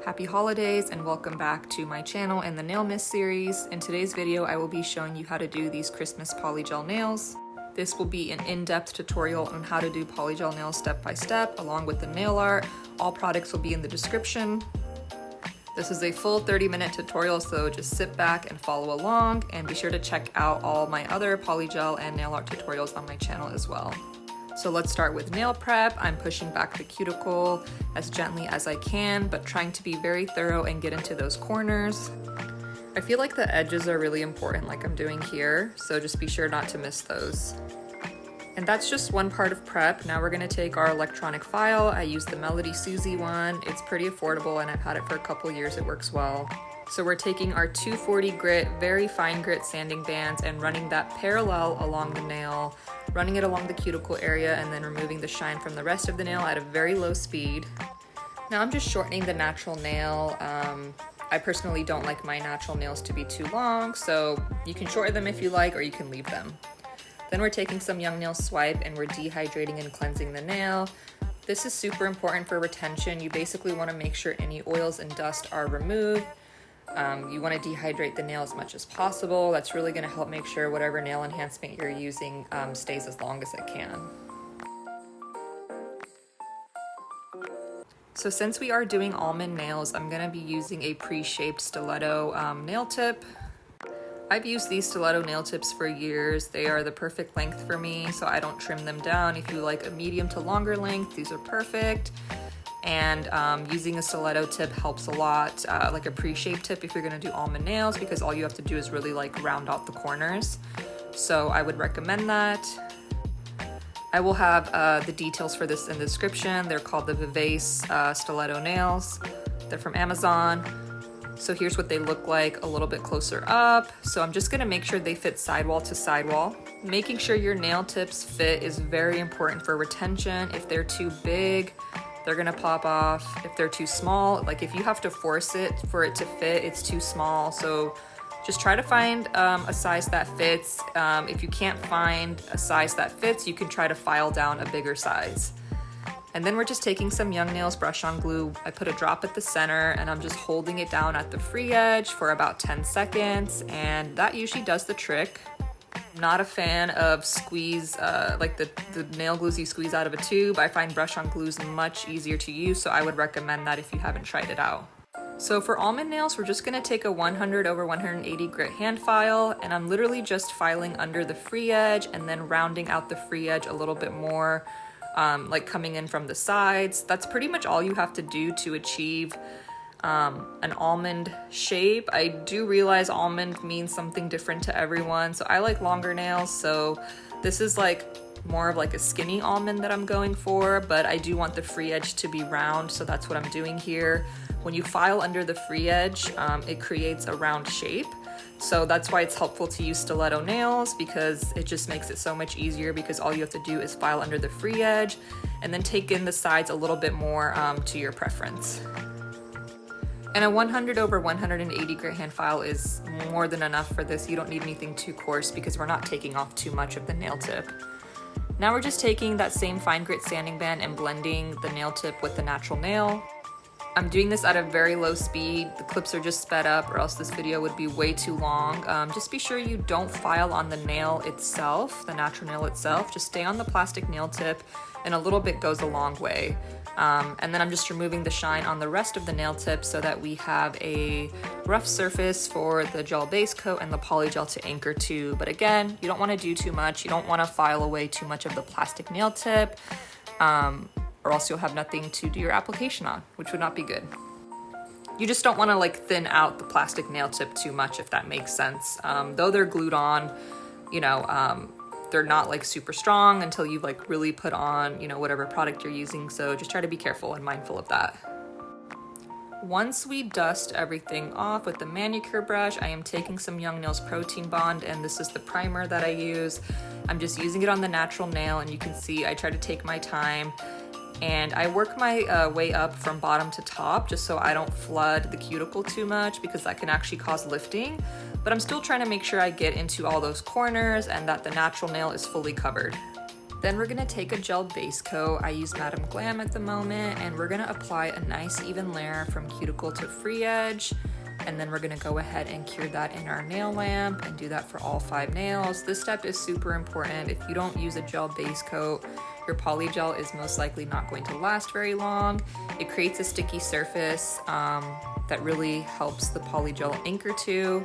Happy holidays and welcome back to my channel and the Nail Miss series. In today's video, I will be showing you how to do these Christmas polygel nails. This will be an in-depth tutorial on how to do polygel nails step by step, along with the nail art. All products will be in the description. This is a full 30-minute tutorial, so just sit back and follow along, and be sure to check out all my other polygel and nail art tutorials on my channel as well. So let's start with nail prep. I'm pushing back the cuticle as gently as I can, but trying to be very thorough and get into those corners. I feel like the edges are really important, like I'm doing here, so just be sure not to miss those. And that's just one part of prep. Now we're gonna take our electronic file. I use the Melody Susie one. It's pretty affordable and I've had it for a couple years. It works well. So we're taking our 240 grit, very fine grit sanding bands and running that parallel along the nail, running it along the cuticle area, and then removing the shine from the rest of the nail at a very low speed. Now I'm just shortening the natural nail. I personally don't like my natural nails to be too long, so you can shorten them if you like, or you can leave them. Then we're taking some young nail swipe and we're dehydrating and cleansing the nail. This is super important for retention. You basically want to make sure any oils and dust are removed. You want to dehydrate the nail as much as possible. That's really going to help make sure whatever nail enhancement you're using stays as long as it can. So since we are doing almond nails, I'm going to be using a pre-shaped stiletto nail tip. I've used these stiletto nail tips for years. They are the perfect length for me, so I don't trim them down. If you like a medium to longer length, these are perfect. And using a stiletto tip helps a lot, like a pre-shaped tip if you're gonna do almond nails, because all you have to do is really like round out the corners. So I would recommend that. I will have the details for this in the description. They're called the Vivace stiletto nails. They're from Amazon. So here's what they look like a little bit closer up. So I'm just gonna make sure they fit sidewall to sidewall. Making sure your nail tips fit is very important for retention. If they're too big, they're gonna pop off. If they're too small, like if you have to force it for it to fit, it's too small. So just try to find a size that fits. If you can't find a size that fits, you can try to file down a bigger size. And then we're just taking some young nails brush on glue. I put a drop at the center and I'm just holding it down at the free edge for about 10 seconds. And that usually does the trick. I'm not a fan of squeeze, like the nail glues you squeeze out of a tube. I find brush on glue is much easier to use, so I would recommend that if you haven't tried it out. So for almond nails, we're just gonna take a 100 over 180 grit hand file, and I'm literally just filing under the free edge and then rounding out the free edge a little bit more, like coming in from the sides. That's pretty much all you have to do to achieve an almond shape. I do realize almond means something different to everyone, so I like longer nails, so this is like more of like a skinny almond that I'm going for, but I do want the free edge to be round, so that's what I'm doing here. When you file under the free edge, it creates a round shape. So that's why it's helpful to use stiletto nails, because it just makes it so much easier, because all you have to do is file under the free edge and then take in the sides a little bit more to your preference. And a 100 over 180 grit hand file is more than enough for this. You don't need anything too coarse because we're not taking off too much of the nail tip. Now we're just taking that same fine grit sanding band and blending the nail tip with the natural nail. I'm doing this at a very low speed. The clips are just sped up, or else this video would be way too long. Just be sure you don't file on the nail itself, the natural nail itself. Just stay on the plastic nail tip, and a little bit goes a long way. And then I'm just removing the shine on the rest of the nail tip so that we have a rough surface for the gel base coat and the polygel to anchor to. But again, you don't want to do too much. You don't want to file away too much of the plastic nail tip, or else you'll have nothing to do your application on, which would not be good. You just don't want to like thin out the plastic nail tip too much, if that makes sense. Though they're glued on, you know, they're not like super strong until you've like really put on, you know, whatever product you're using. So just try to be careful and mindful of that. Once we dust everything off with the manicure brush, I am taking some Young Nails Protein Bond, and this is the primer that I use. I'm just using it on the natural nail, and you can see I try to take my time. And I work my way up from bottom to top, just so I don't flood the cuticle too much, because that can actually cause lifting. But I'm still trying to make sure I get into all those corners and that the natural nail is fully covered. Then we're gonna take a gel base coat. I use Madam Glam at the moment, and we're gonna apply a nice even layer from cuticle to free edge. And then we're gonna go ahead and cure that in our nail lamp and do that for all 5 nails. This step is super important. If you don't use a gel base coat, your polygel is most likely not going to last very long. It creates a sticky surface that really helps the polygel anchor to.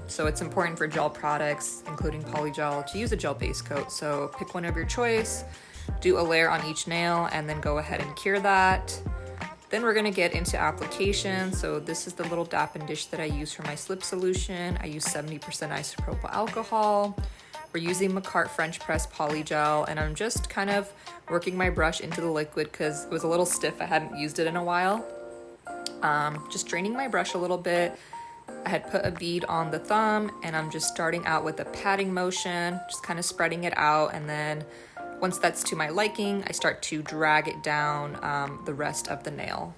So it's important for gel products, including polygel, to use a gel base coat. So pick one of your choice, do a layer on each nail, and then go ahead and cure that. Then we're gonna get into application. So this is the little dappen dish that I use for my slip solution. I use 70% isopropyl alcohol. We're using Macart French press polygel, and I'm just kind of working my brush into the liquid because it was a little stiff. I hadn't used it in a while. Just draining my brush a little bit. I had put a bead on the thumb, and I'm just starting out with a patting motion, just kind of spreading it out, and then once that's to my liking, I start to drag it down the rest of the nail.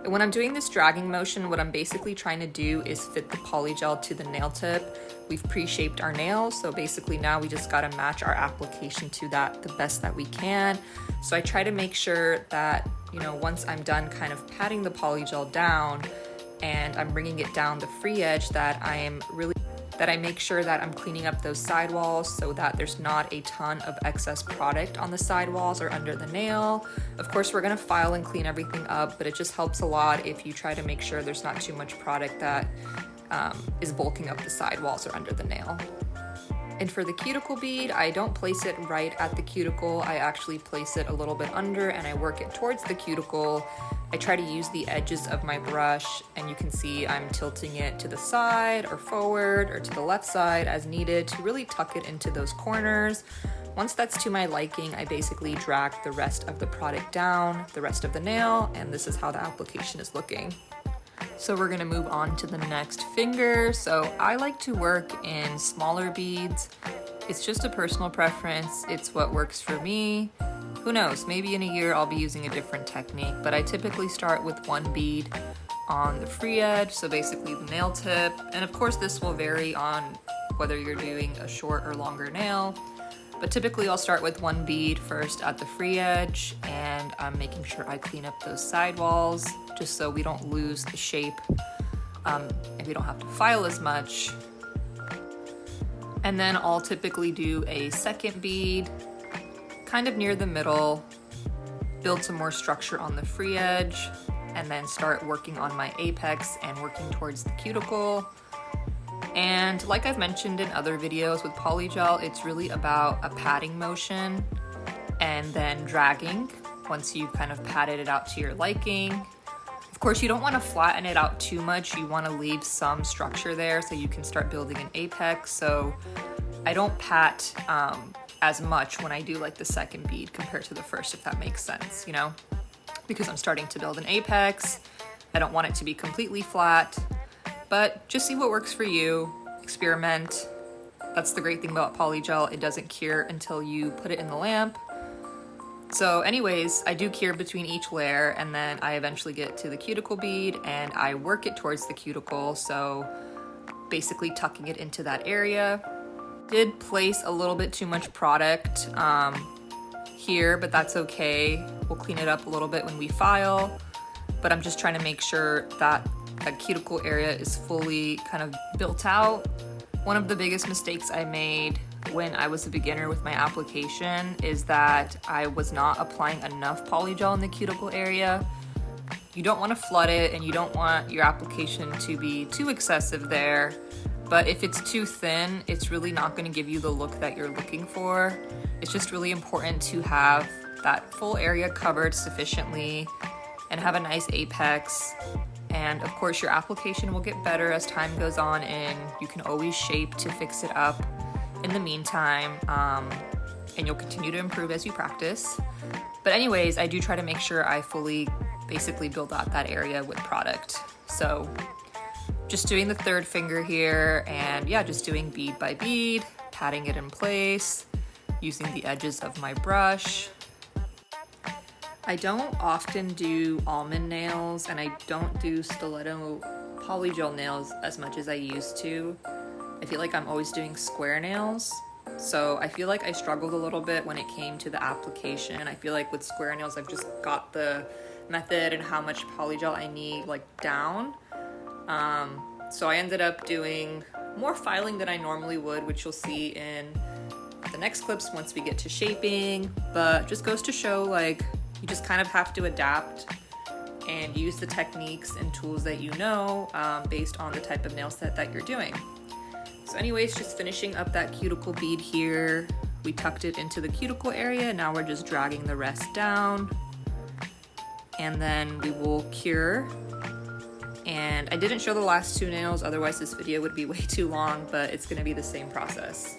And when I'm doing this dragging motion, what I'm basically trying to do is fit the polygel to the nail tip. We've pre-shaped our nails, so basically now we just gotta match our application to that the best that we can. So I try to make sure that, you know, once I'm done kind of patting the polygel down and I'm bringing it down the free edge, that I make sure that I'm cleaning up those sidewalls so that there's not a ton of excess product on the sidewalls or under the nail. Of course, we're gonna file and clean everything up, but it just helps a lot if you try to make sure there's not too much product that is bulking up the sidewalls or under the nail. And for the cuticle bead, I don't place it right at the cuticle. I actually place it a little bit under and I work it towards the cuticle. I try to use the edges of my brush, and you can see I'm tilting it to the side or forward or to the left side as needed to really tuck it into those corners. Once that's to my liking, I basically drag the rest of the product down, the rest of the nail, and this is how the application is looking. So we're gonna move on to the next finger. So I like to work in smaller beads. It's just a personal preference. It's what works for me. Who knows, maybe in a year I'll be using a different technique, but I typically start with 1 bead on the free edge, so basically the nail tip. And of course this will vary on whether you're doing a short or longer nail, but typically I'll start with 1 bead first at the free edge, and I'm making sure I clean up those sidewalls just so we don't lose the shape and we don't have to file as much. And then I'll typically do a 2nd bead kind of near the middle, build some more structure on the free edge, and then start working on my apex and working towards the cuticle. And like I've mentioned in other videos with polygel, it's really about a patting motion and then dragging once you kind of patted it out to your liking. Of course, you don't want to flatten it out too much. You want to leave some structure there so you can start building an apex. So I don't pat as much when I do like the 2nd bead compared to the first, if that makes sense, you know, because I'm starting to build an apex. I don't want it to be completely flat, but just see what works for you, experiment. That's the great thing about polygel. It doesn't cure until you put it in the lamp. So anyways, I do cure between each layer, and then I eventually get to the cuticle bead and I work it towards the cuticle. So basically tucking it into that area. Did place a little bit too much product here, but that's okay. We'll clean it up a little bit when we file, but I'm just trying to make sure that that cuticle area is fully kind of built out. One of the biggest mistakes I made when I was a beginner with my application is that I was not applying enough polygel in the cuticle area. You don't want to flood it, and you don't want your application to be too excessive there. But if it's too thin, it's really not going to give you the look that you're looking for. It's just really important to have that full area covered sufficiently and have a nice apex. And of course, your application will get better as time goes on, and you can always shape to fix it up in the meantime. And you'll continue to improve as you practice. But anyways, I do try to make sure I fully basically build out that area with product. So just doing the 3rd finger here, and yeah, just doing bead by bead, patting it in place, using the edges of my brush. I don't often do almond nails, and I don't do stiletto polygel nails as much as I used to. I feel like I'm always doing square nails, So I feel like I struggled a little bit when it came to the application. I feel like with square nails, I've just got the method and how much polygel I need like down. So I ended up doing more filing than I normally would, which you'll see in the next clips once we get to shaping, but just goes to show like you just kind of have to adapt and use the techniques and tools that you know based on the type of nail set that you're doing. So anyways, just finishing up that cuticle bead here. We tucked it into the cuticle area. Now we're just dragging the rest down, and then we will cure. And I didn't show the last two nails, otherwise this video would be way too long, but it's gonna be the same process.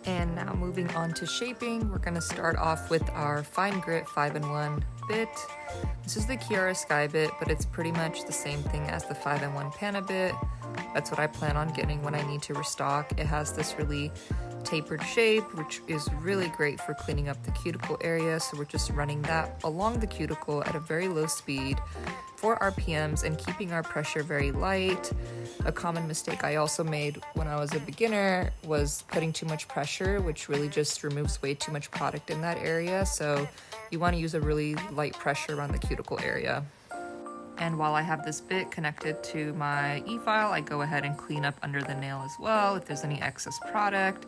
And now moving on to shaping, we're gonna start off with our fine grit 5-in-1 bit. This is the Kiara Sky bit, but it's pretty much the same thing as the 5-in-1 Pana bit. That's what I plan on getting when I need to restock. It has this really tapered shape, which is really great for cleaning up the cuticle area. So we're just running that along the cuticle at a very low speed, 4 RPMs, and keeping our pressure very light. A common mistake I also made when I was a beginner was putting too much pressure, which really just removes way too much product in that area. So you want to use a really light pressure around the cuticle area. And while I have this bit connected to my e-file, I go ahead and clean up under the nail as well if there's any excess product,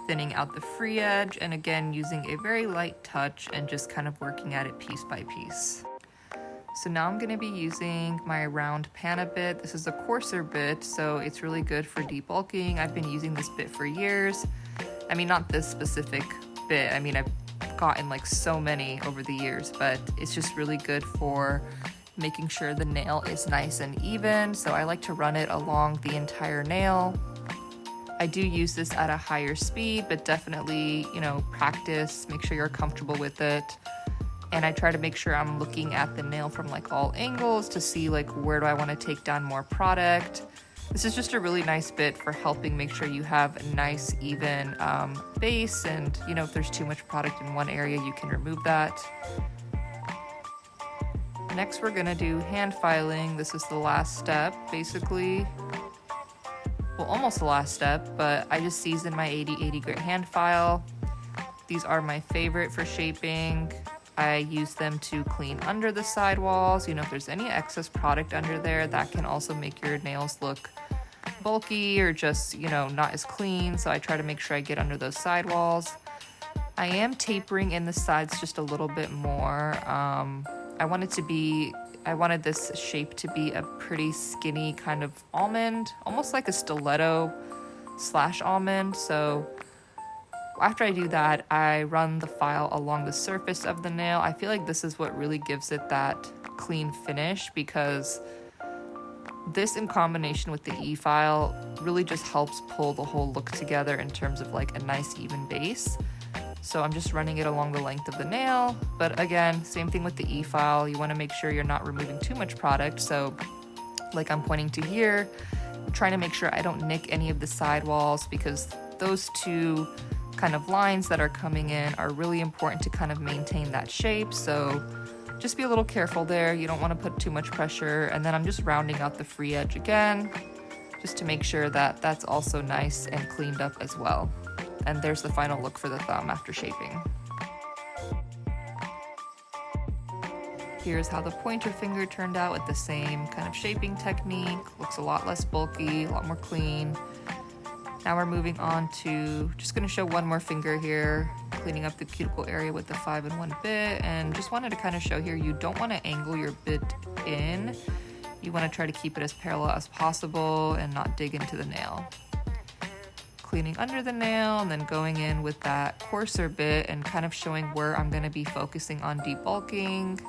thinning out the free edge, and again using a very light touch and just kind of working at it piece by piece. So now I'm going to be using my round Pana bit. This is a coarser bit, so it's really good for debulking. I've been using this bit for years. I mean, not this specific bit. I mean, I've gotten like so many over the years, but it's just really good for making sure the nail is nice and even. So I like to run it along the entire nail. I do use this at a higher speed, but definitely, you know, practice, make sure you're comfortable with it. And I try to make sure I'm looking at the nail from like all angles to see like where do I want to take down more product. This is just a really nice bit for helping make sure you have a nice even base, and you know, if there's too much product in one area, you can remove that. Next, we're gonna do hand filing. This is the last step, basically. Well, almost the last step, but I just seasoned my 80 grit hand file. These are my favorite for shaping. I use them to clean under the sidewalls. You know, if there's any excess product under there, that can also make your nails look bulky or just, you know, not as clean. So I try to make sure I get under those sidewalls. I am tapering in the sides just a little bit more. I wanted this shape to be a pretty skinny kind of almond, almost like a stiletto / almond. So after I do that, I run the file along the surface of the nail. I feel like this is what really gives it that clean finish, because this in combination with the e-file really just helps pull the whole look together in terms of like a nice even base. So I'm just running it along the length of the nail. But again, same thing with the e-file. You want to make sure you're not removing too much product. So like I'm pointing to here, I'm trying to make sure I don't nick any of the sidewalls, because those two kind of lines that are coming in are really important to kind of maintain that shape. So just be a little careful there. You don't want to put too much pressure. And then I'm just rounding out the free edge again, just to make sure that that's also nice and cleaned up as well. And there's the final look for the thumb after shaping. Here's how the pointer finger turned out with the same kind of shaping technique. Looks a lot less bulky, a lot more clean. Now we're moving on to, just gonna show one more finger here, cleaning up the cuticle area with the 5-in-1 bit, and just wanted to kind of show here, you don't want to angle your bit in. You want to try to keep it as parallel as possible and not dig into the nail. Cleaning under the nail and then going in with that coarser bit and kind of showing where I'm going to be focusing on debulking.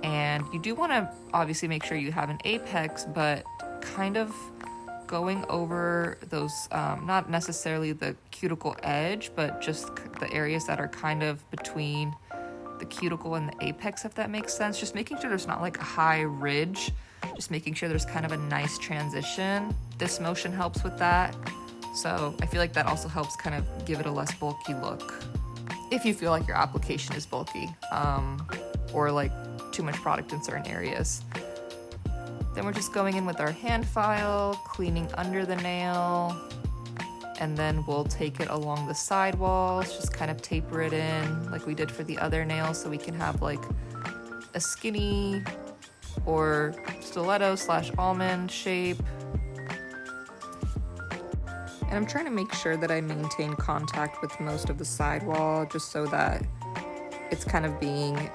And you do want to obviously make sure you have an apex, but kind of going over those, not necessarily the cuticle edge, but just the areas that are kind of between the cuticle and the apex, if that makes sense. Just making sure there's not like a high ridge, just making sure there's kind of a nice transition. This motion helps with that. So I feel like that also helps kind of give it a less bulky look. If you feel like your application is bulky, or like too much product in certain areas. Then we're just going in with our hand file, cleaning under the nail, And then we'll take it along the side walls, just kind of taper it in like we did for the other nails, so we can have like a skinny or stiletto / almond shape. And I'm trying to make sure that I maintain contact with most of the sidewall, just so that it's kind of being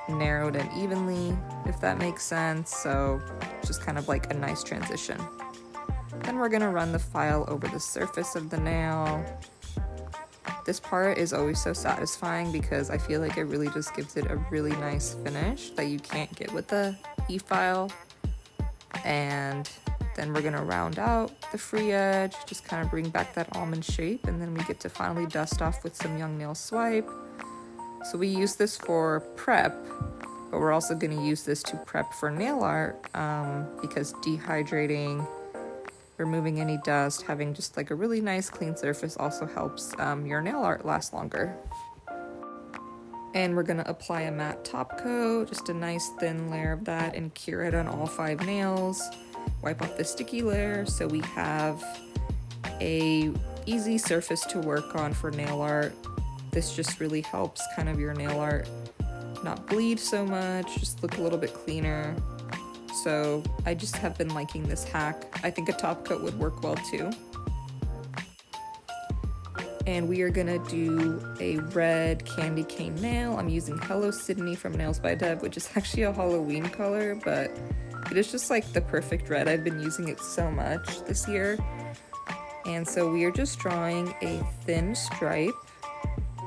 narrowed in evenly, if that makes sense. So just kind of like a nice transition. Then we're gonna run the file over the surface of the nail. This part is always so satisfying because I feel like it really just gives it a really nice finish that you can't get with the e-file. And then we're gonna round out the free edge, just kind of bring back that almond shape, and then we get to finally dust off with some young nail swipe. So we use this for prep, but we're also gonna use this to prep for nail art because dehydrating, removing any dust, having just like a really nice clean surface also helps your nail art last longer. And we're gonna apply a matte top coat, just a nice thin layer of that, and cure it on all 5 nails. Wipe off the sticky layer so we have a easy surface to work on for nail art. This just really helps kind of your nail art not bleed so much, just look a little bit cleaner. So I just have been liking this hack. I think a top coat would work well too. And we are gonna do a red candy cane nail. I'm using Hello Sydney from Nails by Deb, which is actually a Halloween color, but it is just like the perfect red. I've been using it so much this year. And so we are just drawing a thin stripe,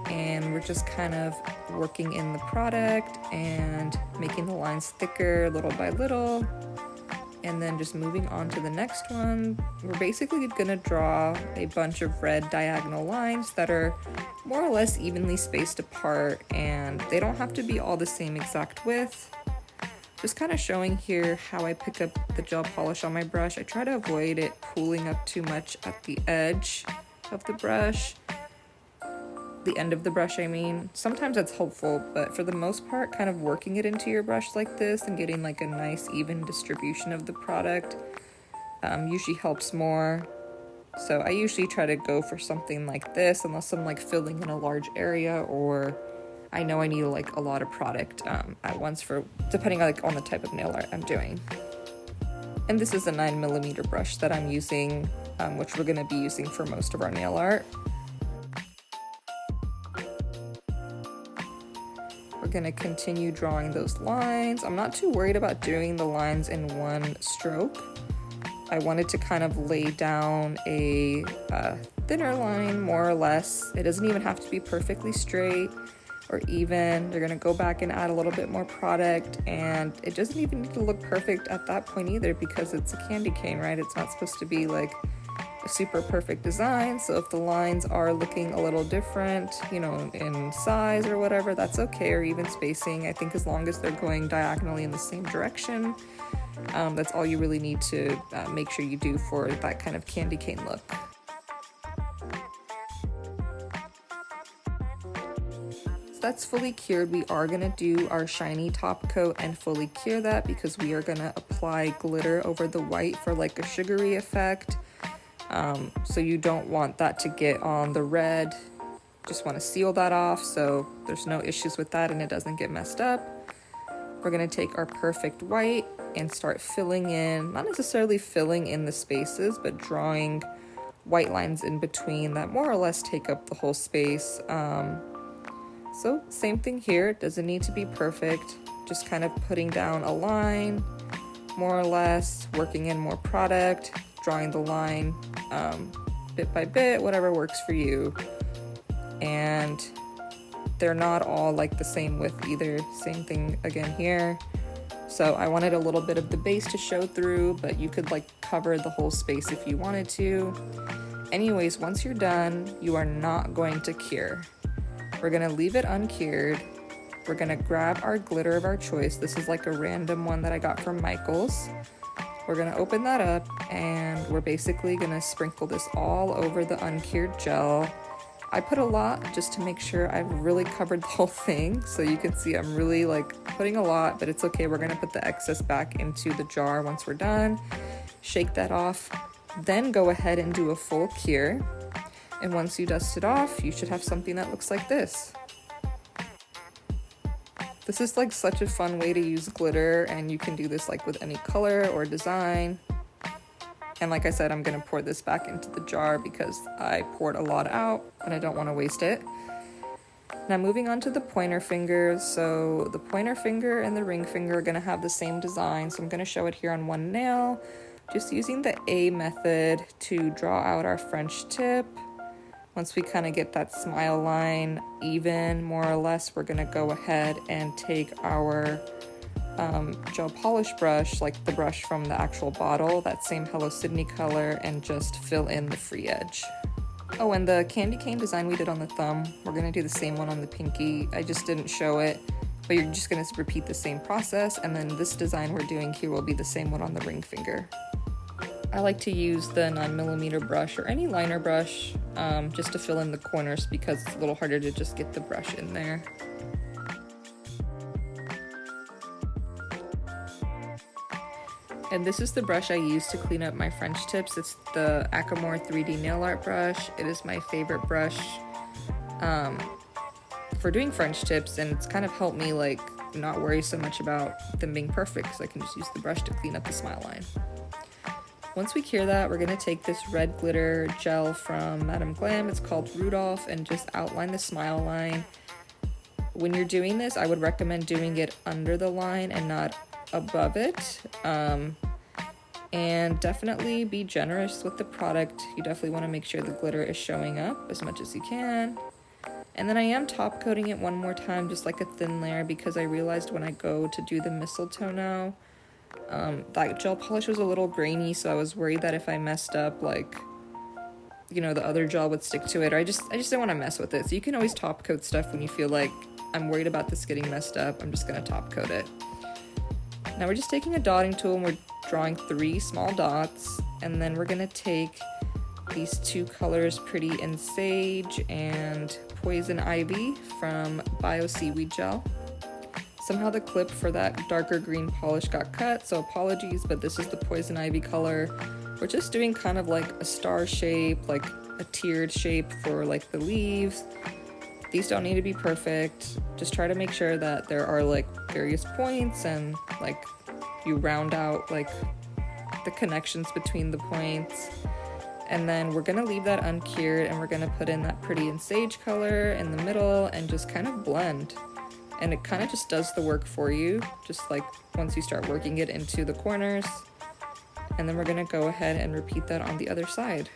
and we're just kind of working in the product and making the lines thicker little by little. And then just moving on to the next one, we're basically gonna draw a bunch of red diagonal lines that are more or less evenly spaced apart, and they don't have to be all the same exact width. Just kind of showing here how I pick up the gel polish on my brush. I try to avoid it pooling up too much at the edge of the brush. The end of the brush, I mean. Sometimes that's helpful, but for the most part, kind of working it into your brush like this and getting like a nice even distribution of the product usually helps more. So I usually try to go for something like this unless I'm like filling in a large area, or I know I need like a lot of product at once, for depending on the type of nail art I'm doing. And this is a 9mm brush that I'm using, which we're going to be using for most of our nail art. We're going to continue drawing those lines. I'm not too worried about doing the lines in one stroke. I wanted to kind of lay down a thinner line, more or less. It doesn't even have to be perfectly straight or even. You're gonna go back and add a little bit more product, and it doesn't even need to look perfect at that point either, because it's a candy cane, right? It's not supposed to be like a super perfect design. So if the lines are looking a little different, you know, in size or whatever, that's okay, or even spacing. I think as long as they're going diagonally in the same direction, that's all you really need to make sure you do for that kind of candy cane look. That's fully cured. We are going to do our shiny top coat and fully cure that, because we are going to apply glitter over the white for like a sugary effect. So you don't want that to get on the red. Just want to seal that off so there's no issues with that and it doesn't get messed up. We're going to take our perfect white and start filling in, not necessarily filling in the spaces, but drawing white lines in between that more or less take up the whole space. So same thing here, it doesn't need to be perfect, just kind of putting down a line, more or less, working in more product, drawing the line bit by bit, whatever works for you. And they're not all like the same width either, same thing again here. So I wanted a little bit of the base to show through, but you could like cover the whole space if you wanted to. Anyways, once you're done, you are not going to cure. We're gonna leave it uncured. We're gonna grab our glitter of our choice. This is like a random one that I got from Michael's. We're gonna open that up, and we're basically gonna sprinkle this all over the uncured gel. I put a lot just to make sure I've really covered the whole thing. So you can see I'm really like putting a lot, but it's okay. We're gonna put the excess back into the jar once we're done. Shake that off Then go ahead and do a full cure. And once you dust it off, you should have something that looks like this. This is like such a fun way to use glitter, and you can do this like with any color or design. And like I said, I'm gonna pour this back into the jar because I poured a lot out and I don't want to waste it. Now moving on to the pointer fingers. So the pointer finger and the ring finger are gonna have the same design. So I'm gonna show it here on one nail, just using the A method to draw out our French tip. Once we kind of get that smile line even, more or less, we're gonna go ahead and take our gel polish brush, like the brush from the actual bottle, that same Hello Sydney color, and just fill in the free edge. Oh, and the candy cane design we did on the thumb, we're gonna do the same one on the pinky. I just didn't show it, but you're just gonna repeat the same process, and then this design we're doing here will be the same one on the ring finger. I like to use the 9mm brush or any liner brush just to fill in the corners because it's a little harder to just get the brush in there. And this is the brush I use to clean up my French tips. It's the Acamore 3D nail art brush. It is my favorite brush for doing French tips, and it's kind of helped me like not worry so much about them being perfect because I can just use the brush to clean up the smile line. Once we cure that, we're gonna take this red glitter gel from Madame Glam, it's called Rudolph, and just outline the smile line. When you're doing this, I would recommend doing it under the line and not above it. And definitely be generous with the product. You definitely wanna make sure the glitter is showing up as much as you can. And then I am top coating it one more time, just like a thin layer, because I realized when I go to do the mistletoe now, that gel polish was a little grainy, so I was worried that if I messed up, like, you know, the other gel would stick to it, or I just didn't want to mess with it. So you can always top coat stuff when you feel like I'm worried about this getting messed up. I'm just gonna top coat it. Now we're just taking a dotting tool and we're drawing 3 small dots, and then we're gonna take these 2 colors, Pretty in Sage and Poison Ivy from Bio Seaweed Gel. Somehow the clip for that darker green polish got cut, so apologies, but this is the Poison Ivy color. We're just doing kind of like a star shape, like a tiered shape for like the leaves. These don't need to be perfect. Just try to make sure that there are like various points and like you round out like the connections between the points. And then we're gonna leave that uncured and we're gonna put in that Pretty in Sage color in the middle and just kind of blend. And it kind of just does the work for you, just like once you start working it into the corners. And then we're gonna go ahead and repeat that on the other side.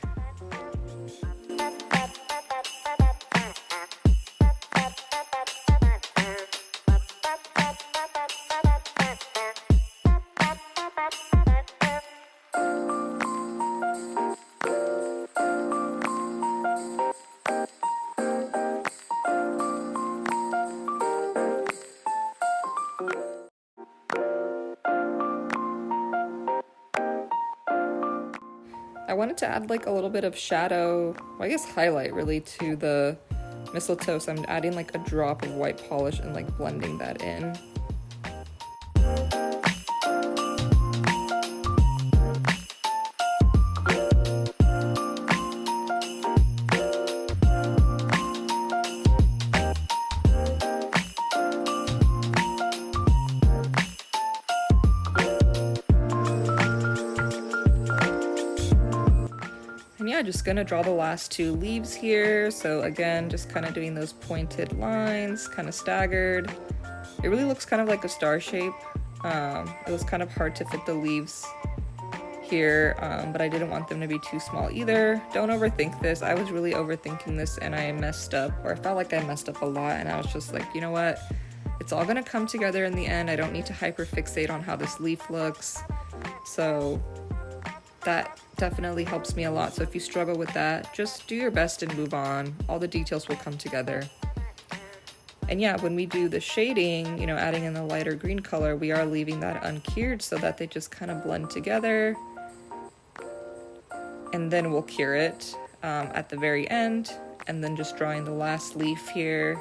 I wanted to add like a little bit of shadow, well, I guess highlight really, to the mistletoe, so I'm adding like a drop of white polish and like blending that in. And yeah, just gonna draw the last 2 leaves here. So again, just kind of doing those pointed lines, kind of staggered. It really looks kind of like a star shape. It was kind of hard to fit the leaves here, but I didn't want them to be too small either. Don't overthink this. I was really overthinking this and I messed up, or I felt like I messed up a lot, and I was just like, you know what? It's all gonna come together in the end. I don't need to hyperfixate on how this leaf looks. So that definitely helps me a lot. So if you struggle with that, just do your best and move on. All the details will come together. And yeah, when we do the shading, you know, adding in the lighter green color, we are leaving that uncured so that they just kind of blend together. And then we'll cure it at the very end, and then just drawing the last leaf here.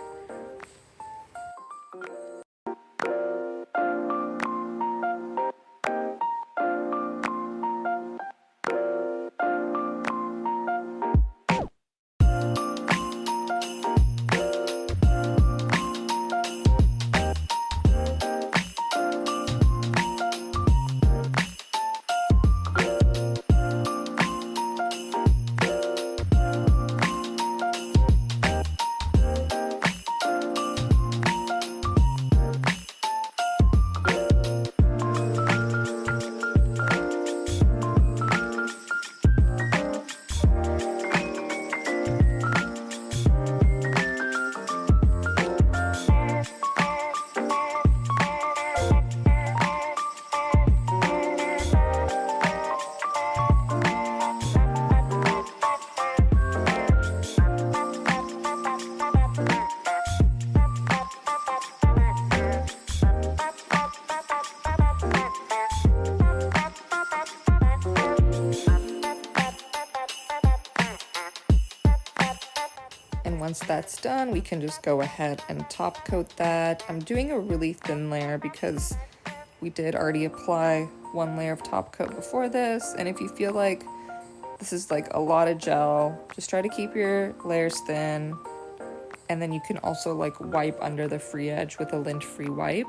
And once that's done, we can just go ahead and top coat that. I'm doing a really thin layer because we did already apply one layer of top coat before this. And if you feel like this is like a lot of gel, just try to keep your layers thin. And then you can also like wipe under the free edge with a lint-free wipe,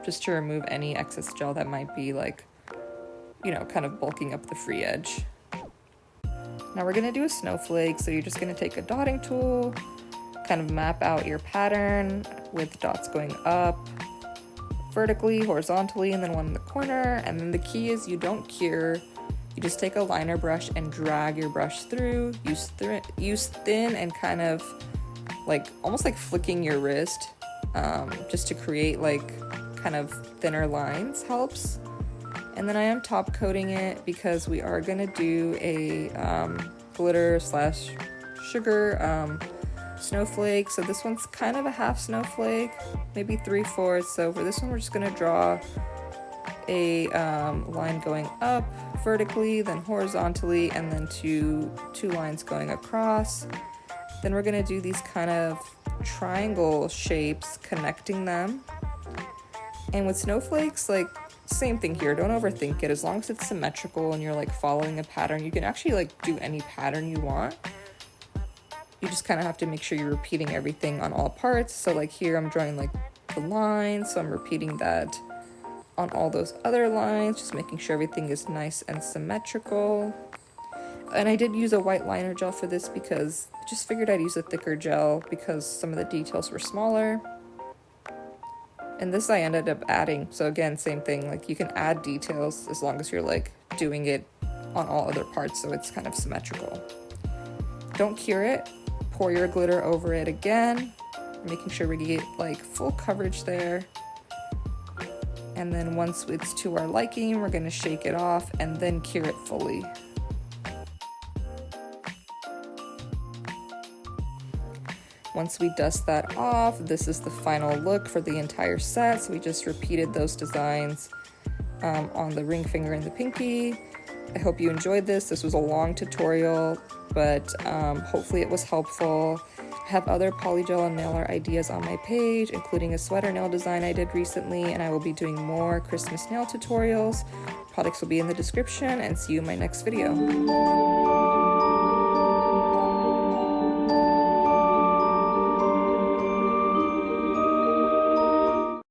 just to remove any excess gel that might be like, you know, kind of bulking up the free edge. Now we're gonna do a snowflake, so you're just gonna take a dotting tool, kind of map out your pattern with dots going up, vertically, horizontally, and then one in the corner. And then the key is you don't cure, you just take a liner brush and drag your brush through, use thin and kind of like, almost like flicking your wrist, just to create like kind of thinner lines helps. And then I am top coating it because we are gonna do a glitter slash sugar snowflake. So this one's kind of a half snowflake, maybe 3/4. So for this one, we're just gonna draw a line going up vertically, then horizontally, and then two lines going across. Then we're gonna do these kind of triangle shapes, connecting them. And with snowflakes, like, same thing here, don't overthink it. As long as it's symmetrical and you're like following a pattern, you can actually like do any pattern you want. You just kind of have to make sure you're repeating everything on all parts. So like here I'm drawing like the line, so I'm repeating that on all those other lines, just making sure everything is nice and symmetrical. And I did use a white liner gel for this because I just figured I'd use a thicker gel because some of the details were smaller. And this I ended up adding, so again, same thing, like you can add details as long as you're like doing it on all other parts so it's kind of symmetrical. Don't cure it, pour your glitter over it again, making sure we get like full coverage there. And then once it's to our liking, we're gonna shake it off and then cure it fully. Once we dust that off, this is the final look for the entire set. So we just repeated those designs on the ring finger and the pinky. I hope you enjoyed this. This was a long tutorial, but hopefully it was helpful. I have other polygel and nail art ideas on my page, including a sweater nail design I did recently, and I will be doing more Christmas nail tutorials. Products will be in the description, and see you in my next video.